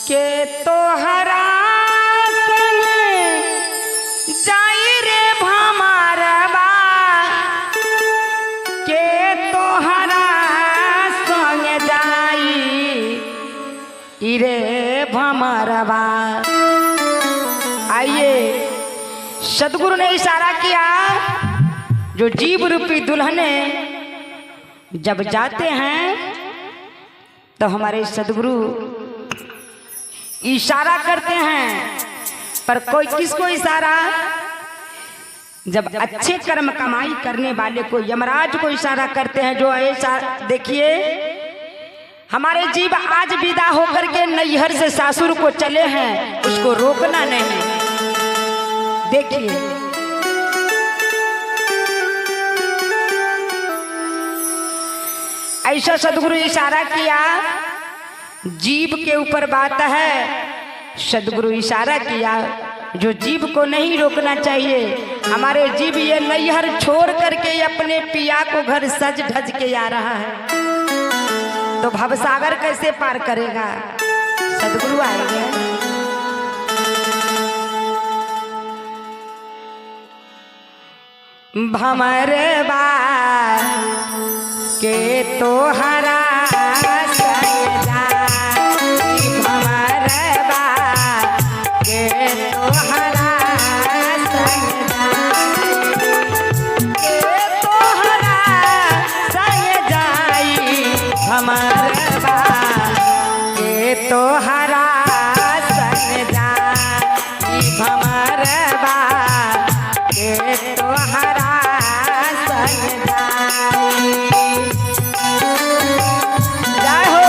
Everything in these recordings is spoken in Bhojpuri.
के तोहरा जाई रे भमरवा के तोहरा संग जाई रे भमरवा। आइए सदगुरु ने इशारा किया, जो जीव रूपी दुल्हने जब जाते हैं तो हमारे सदगुरु इशारा करते हैं, पर कोई किसको इशारा? जब अच्छे कर्म कमाई करने वाले को, यमराज को इशारा करते हैं। जो ऐसा देखिए, हमारे जीव आज विदा होकर के नैहर से सासुर को चले हैं, उसको रोकना नहीं। देखिए ऐसा सदगुरु इशारा किया, जीव के ऊपर बात है। सदगुरु इशारा किया, जो जीव को नहीं रोकना चाहिए। हमारे जीव ये नैहर छोड़ करके अपने पिया को घर सज धज के आ रहा है, तो भवसागर कैसे पार करेगा? सदगुरु आएंगे। भमरवा के तोहरा संग जाई, भमरवा के तोहरा संग जाई, के तोहरा संग जाई, भमरवा के तोहरा संग जाई, भमरवा के तोहरा संग जाई। जय हो।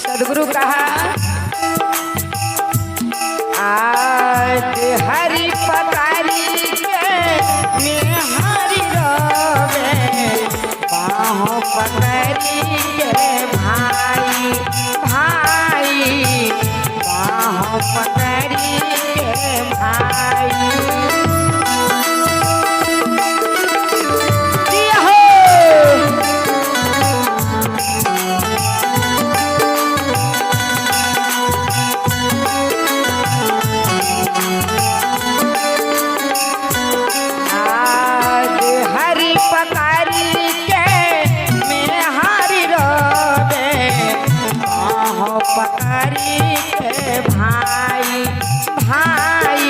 सदगुरु कहा, आज हरि पतारी के में हरि रोवे, बाहों पकड़ी के भाई भाई, बाहों पकड़ी के भाई। पकड़ी के भाई भाई,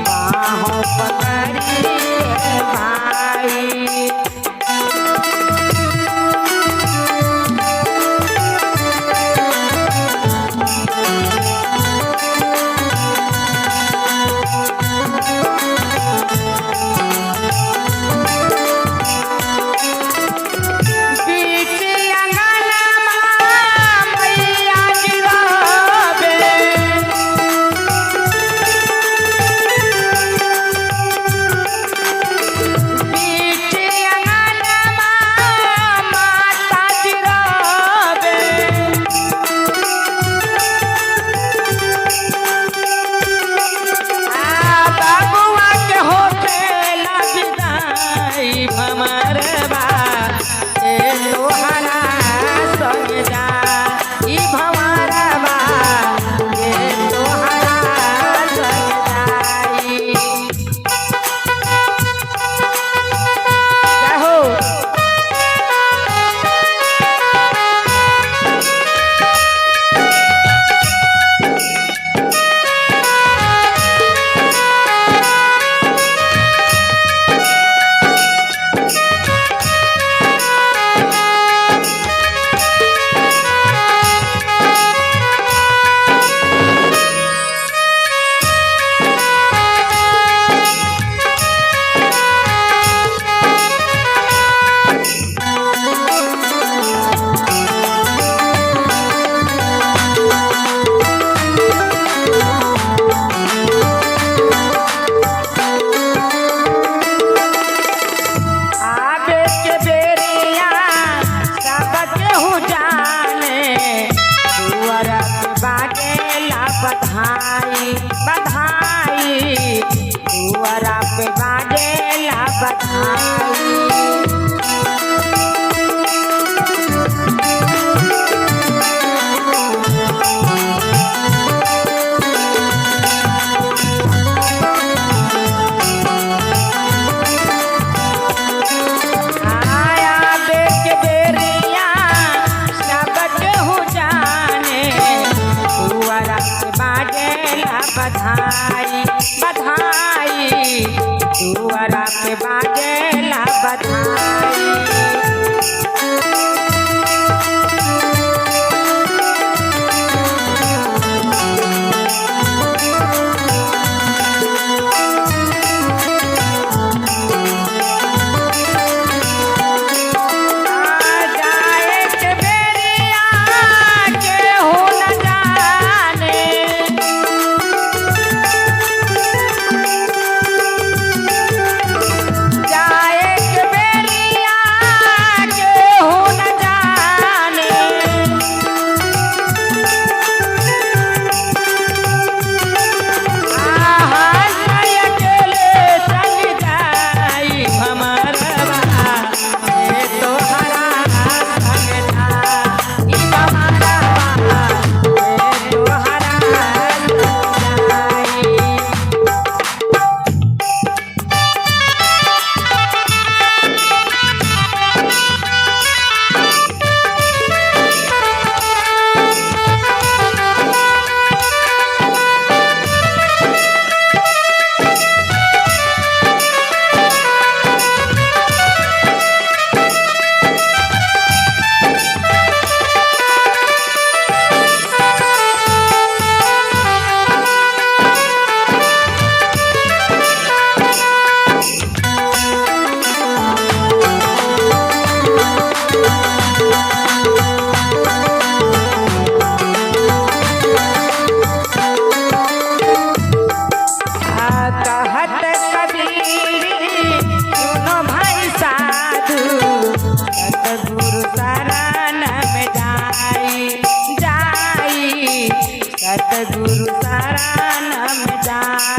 बाहों पकड़ी के भाई। पे बाजेला बधाई। बधाई बधाई दुआरा पे बाजेला बधाई। सतगुरु शरण में जाई।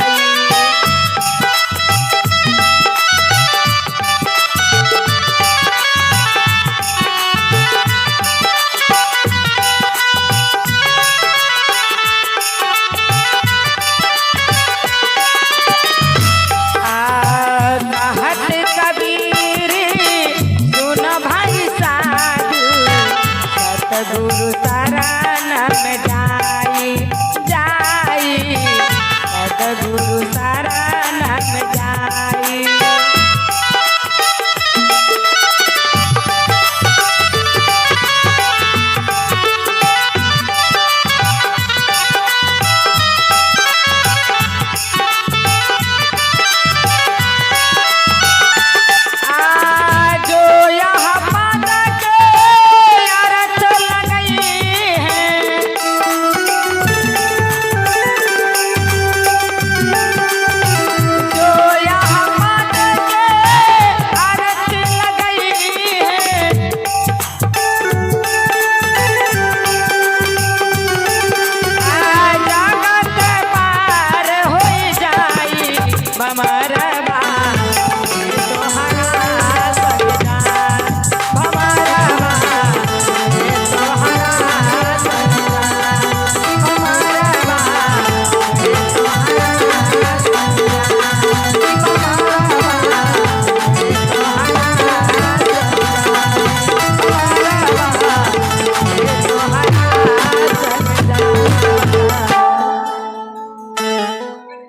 सतगुरु शरण में जाई जाई सतगुरु शरण में जाई।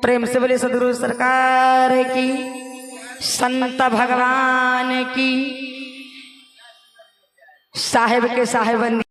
प्रेम से बोले सदगुरु सरकार की, संत भगवान की, साहेब के साहेबन